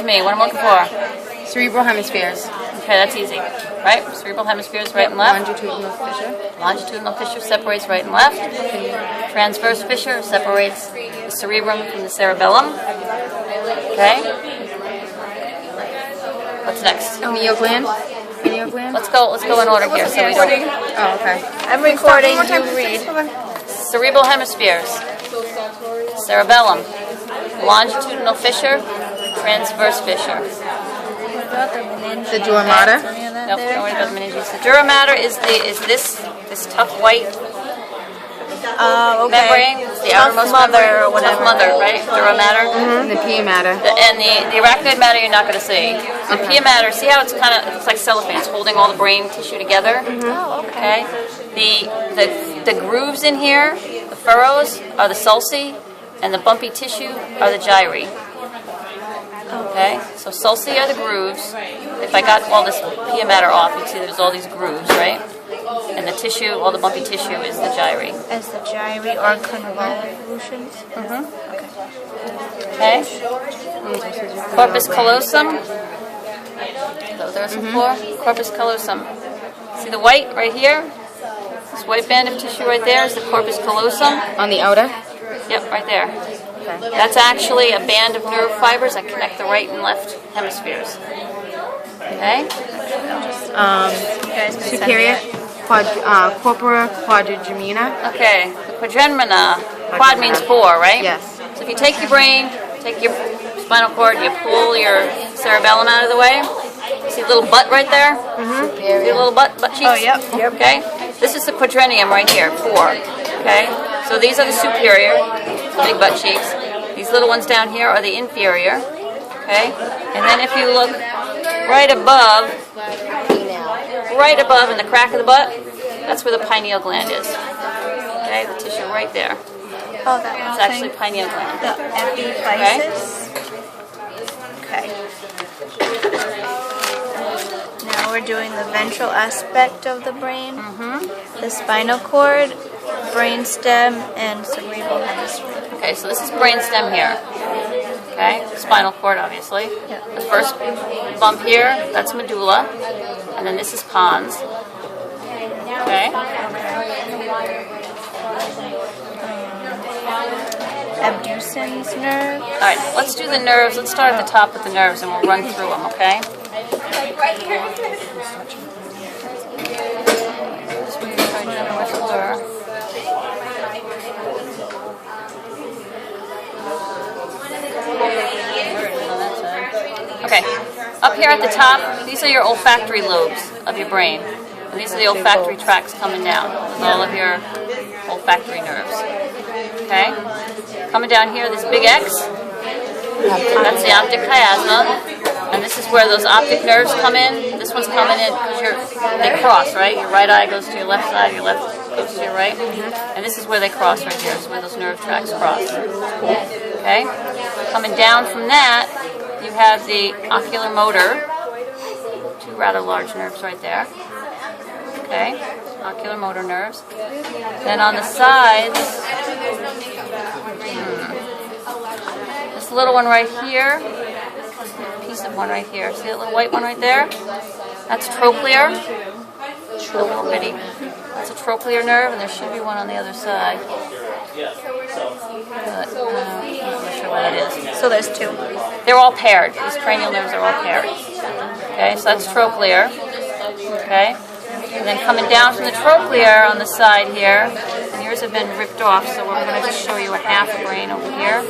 me. What I'm looking for. Cerebral hemispheres. Okay, that's easy. Right? Cerebral hemispheres, right and left. Longitudinal fissure. Longitudinal fissure separates right and left. Transverse fissure separates the cerebrum from the cerebellum. Okay. What's next? Pineal gland. Pineal gland. Let's go in order here so we don't. Oh, okay. I'm recording. One more time. You read. Cerebral hemispheres. Cerebellum. Longitudinal fissure. Transverse fissure. The dura mater. Nope, don't worry about the meninges. The dura mater is this tough white membrane, the outermost mother membrane, or whatever. tough mother, right? Dura mater. And the pia mater. And the arachnoid matter you're not going to see. The pia mater, see how it's like cellophane, it's holding all the brain tissue together. Oh, okay. The grooves in here, the furrows are the sulci, and the bumpy tissue are the gyri. Okay, so sulci are the grooves. If I got all this pia mater off, you'd see there's all these grooves, right? And the tissue, all the bumpy tissue is the gyri. As the gyri or convolutions. Okay. Corpus callosum. So there's some floor. Corpus callosum. See the white right here? This white band of tissue right there is the corpus callosum. On the outer. Yep, right there. That's actually a band of nerve fibers that connect the right and left hemispheres. Okay? Superior. Corpora quadrigemina. Okay, the quadremina. Quad means four, right? Yes. So if you take your brain, take your spinal cord, you pull your cerebellum out of the way. See a little butt right there? See a little butt cheeks? Oh, yep. Okay? This is the quadrennium right here, four. Okay? So these are the superior, big butt cheeks. These little ones down here are the inferior. Okay? And then if you look right above in the crack of the butt, that's where the pineal gland is. Okay? The tissue right there. Oh, that It's actually pineal gland. the epiphysis. Okay. Now we're doing the ventral aspect of the brain. The spinal cord, brainstem, and cerebral hemisphere. Okay, so this is brainstem here. Okay, spinal cord, obviously. Yeah. The first bump here, that's medulla, and then this is pons. Okay. Abducens nerve. All right, let's do the nerves. Let's start at the top with the nerves, and we'll run through them. Okay. Okay, up here at the top, these are your olfactory lobes of your brain. And these are the olfactory tracts coming down with all of your olfactory nerves. Okay? Coming down here, this big X, that's the optic chiasma. And this is where those optic nerves come in. This one's coming in because they cross, right? Your right eye goes to your left side, your left goes to your right. And this is where they cross right here, so where those nerve tracts cross. Okay? Coming down from that, you have the ocular motor, two rather large nerves right there. Okay, ocular motor nerves. Then on the sides, this little one right here, piece of one right here. See that little white one right there? That's trochlear. A little bitty. That's a trochlear nerve, and there should be one on the other side. But I'm not sure what it is. So there's two. They're all paired. These cranial nerves are all paired. Okay, so that's trochlear. Okay, and then coming down from the trochlear on the side here, and yours have been ripped off, so we're going to just show you a half a brain over here.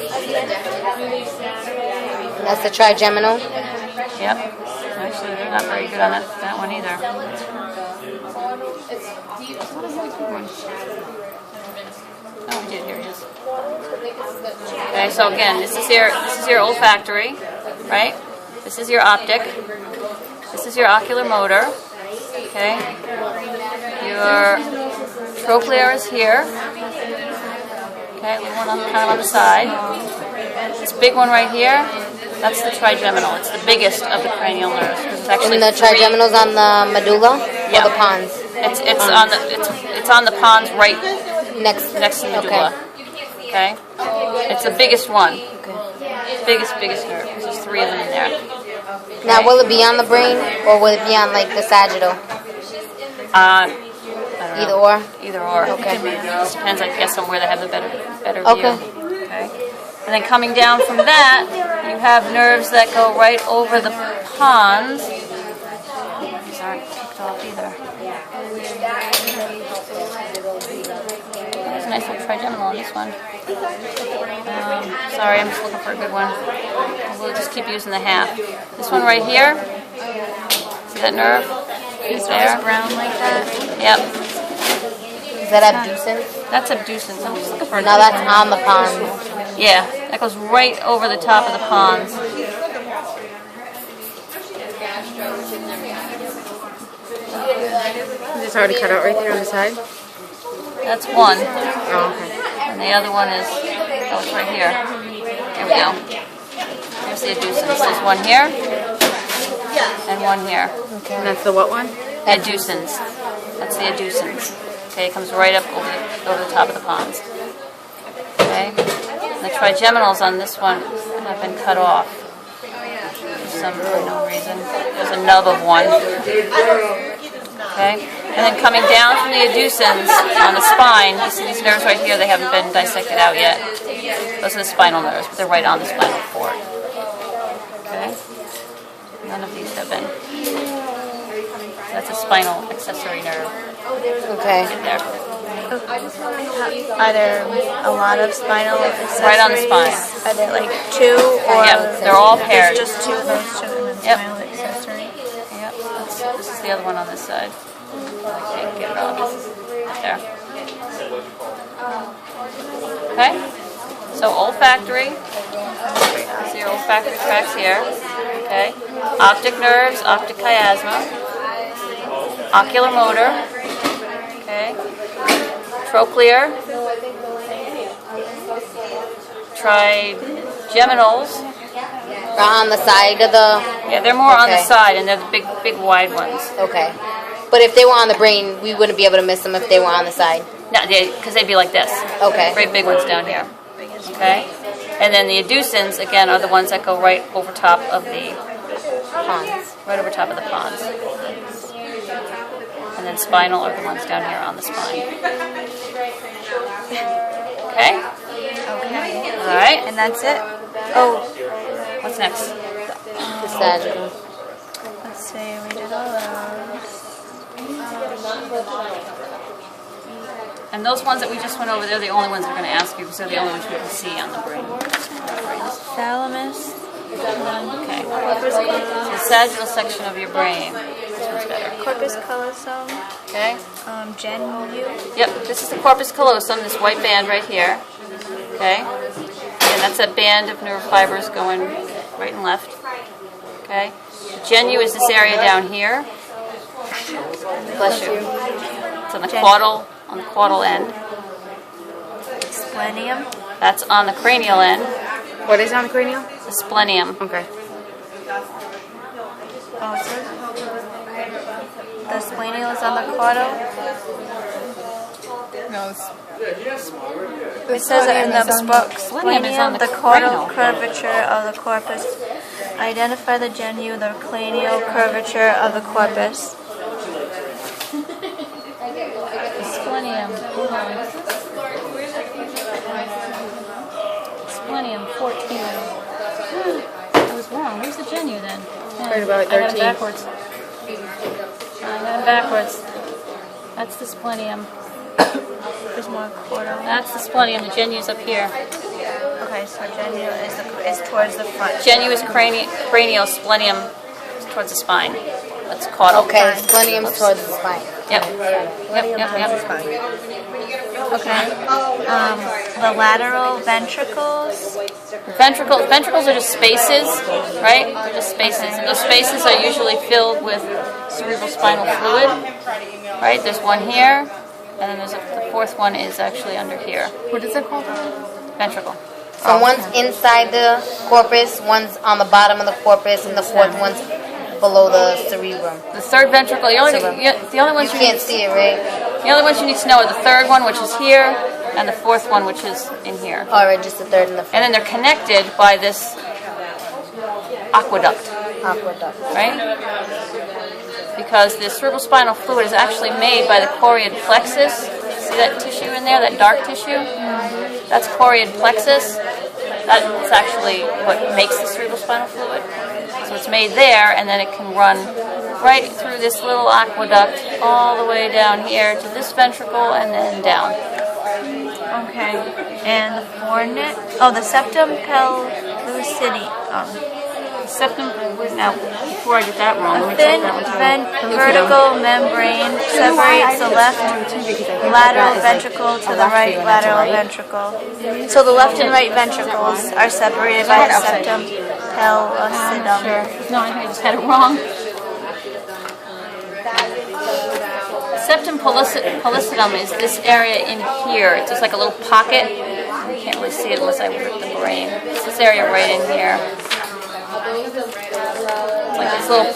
That's the trigeminal. Yep. Actually, they're not very good on that one either. Oh, we did. Here it is. Okay, so again, this is your olfactory, right? This is your optic. This is your ocular motor. Okay. Your trochlear is here. Okay, little one kind of on the side. This big one right here, that's the trigeminal. It's the biggest of the cranial nerves. It's actually And the trigeminal's on the medulla or the pons? It's on the pons right Next to the medulla. Okay. It's the biggest one. Biggest nerve. There's 3 of them in there. Now, will it be on the brain or will it be on like the sagittal? I don't Either know. or. Either or. Okay. It just depends, I guess, on where they have the better view. Okay. Okay. And then coming down from that, you have nerves that go right over the pons. These aren't picked off either. There's a nice little trigeminal on this one. Sorry, I'm just looking for a good one. We'll just keep using the half. This one right here. See that nerve? It's there. Brown like that. Yep. Is that abducens? That's abducens. I'm just looking for a No, that's on the pons. Yeah, that goes right over the top of the pons. Is this already cut out right there on the side? That's one. Oh, okay. And the other one is, oh, it's right here. There we go. There's the adducens. There's one here and one here. Okay. And that's the what one? Adducens. That's the adducens. Okay, it comes right up over the top of the pons. Okay. And the trigeminals on this one have been cut off for no reason. There's a nub of one. Okay. And then coming down from the adducens on the spine, you see these nerves right here, they haven't been dissected out yet. Those are the spinal nerves, but they're right on the spinal cord. Okay? None of these have been. That's a spinal accessory nerve. Okay. Right there. Are there a lot of spinal accessories? Right on the spine. Are there like 2 or Yeah, they're all paired. just 2 of those 2 and then Yep. spinal accessory? Yep. This is the other one on this side. Okay, get it off. There. Okay? So olfactory. See your olfactory tracts here. Okay? Optic nerves, optic chiasma. Ocular motor. Okay? Trochlear. Trigeminals. On the side of the... Yeah, they're more on the Okay. side, and they're the big wide ones. Okay. But if they were on the brain, we wouldn't be able to miss them if they were on the side. No, because they'd be like this. Okay. Great big ones down here. Okay? And then the adducens, again, are the ones that go right over top of the Pons. right over top of the pons. And then spinal are the ones down here on the spine. Okay? Okay. All right. And that's it? Oh, What's next? The sagittal. let's see. We did all those. And those ones that we just went over, they're the only ones we're going to ask you because they're the only ones we can see on the brain. Thalamus. Okay. The sagittal section of your brain. This one's better. Corpus callosum. Okay? Genu. Yep, this is the corpus callosum, this white band right here. Okay? And that's a band of nerve fibers going right and left. Okay? The genu is this area down here. Bless you. It's on the caudal end. Splenium. That's on the cranial end. What is on the cranial? The splenium. Okay. Oh, it says the splenial is on the caudal. No, It says it in the book. Splenium is on the the caudal cranial. curvature of the corpus. Identify the genu, the cranial curvature of the corpus. Splenium. Splenium 14. I was wrong. Where's the genu then? Right about I got 13. it backwards. I got it backwards. That's the splenium. There's more caudal. That's the splenium. The genu's up here. Okay, so genu is towards the front. Genu is cranial. Splenium is towards the spine. That's caudal. Okay, splenium's towards the spine. Yep. Yep. Okay. The lateral ventricles. Ventricles are just spaces, right? They're just spaces. And those spaces are usually filled with cerebrospinal fluid, right? There's one here, and then the fourth one is actually under here. What is it called? Ventricle. So one's inside the corpus, one's on the bottom of the corpus, and the fourth one's below the cerebrum. The third ventricle. The only ones You you can't see it, right? the only ones you need to know are the third one, which is here, and the fourth one, which is in here. Alright, just the third and the And fourth. then they're connected by this aqueduct, Aqueduct. right? Because the cerebrospinal fluid is actually made by the choroid plexus. See that tissue in there, that dark tissue? That's choroid plexus. That's actually what makes the cerebrospinal fluid. So it's made there, and then it can run right through this little aqueduct all the way down here to this ventricle and then down. Okay. And the fornix. Oh, the septum pellucidum. Septum, now, before I get that wrong, let A me check thin that one too. vertical membrane separates the left lateral ventricle to the right lateral ventricle. So the left and right ventricles are separated by the septum pellucidum. No, I think I just had it wrong. Septum pellucidum is this area in here. It's just like a little pocket. You can't really see it unless I work the brain. It's this area right in here. Like this little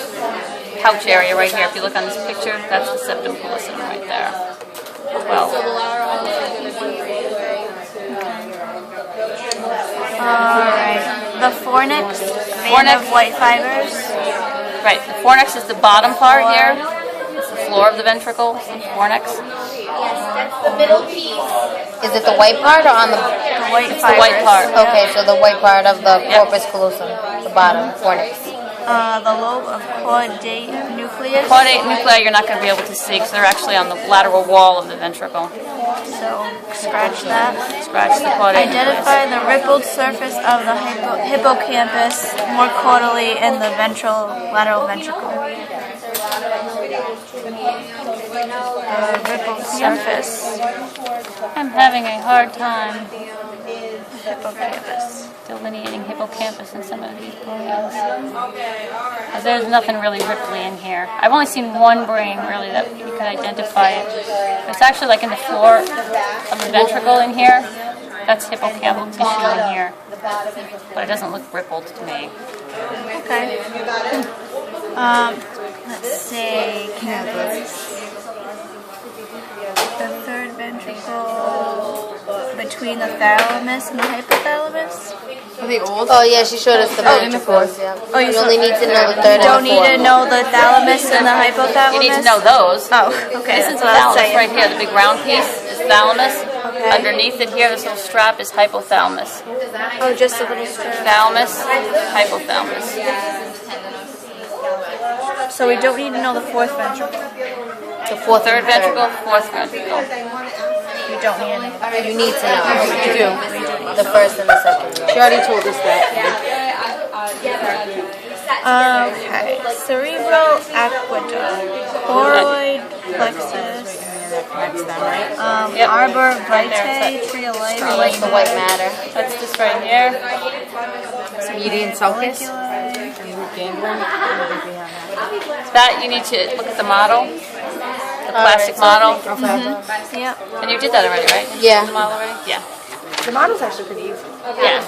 pouch area right here. If you look on this picture, that's the septum pellucidum right there. Well, Alright. The fornix, vein of white fibers. right. The fornix is the bottom part here. It's the floor of the ventricle. It's the fornix. Is it the white part or on the? The white It's fibers. the white part. Okay, so the white part of the Yep. corpus callosum, the bottom, fornix. The lobe of caudate nucleus. Caudate nuclei you're not going to be able to see because they're actually on the lateral wall of the ventricle. So scratch that. Scratch the caudate nucleus. Identify the rippled surface of the hippocampus more caudally in the lateral ventricle. The rippled surface. I'm having a hard time Hippocampus. delineating hippocampus in some of these brains. There's nothing really ripply in here. I've only seen one brain really that you could identify it. It's actually like in the floor of the ventricle in here. That's hippocampal tissue in here. But it doesn't look rippled to me. Okay. Let's see. The third ventricle between the thalamus and the hypothalamus. Are they old? Oh yeah, she showed us the in the ventricles. Yeah. Oh, you you saw- only need to know the third You don't and the need fourth. to know the thalamus and the hypothalamus? You need to know those. Oh, okay. This is That's the what I was thalamus saying. right here. The big round piece is thalamus. Okay. Underneath it here, this little strap is hypothalamus. Oh, just a little strip. Thalamus, hypothalamus. So we don't need to know the fourth ventricle. The fourth Third and the ventricle, fourth ventricle. You don't need any. You need to know You do. the first and the second. She already told us that. Okay. Cerebral aqueduct. Choroid plexus. Next time, right? Yep. Arbor Right there, vitae. it's Tree of Like life. the white matter. That's this right here. Median sulcus. Folliculi. Ganglion. That you need to look at the model, the plastic model. Yep. And you did that already, right? You Yeah. did the model already? Yeah. The model's actually pretty easy. Yeah.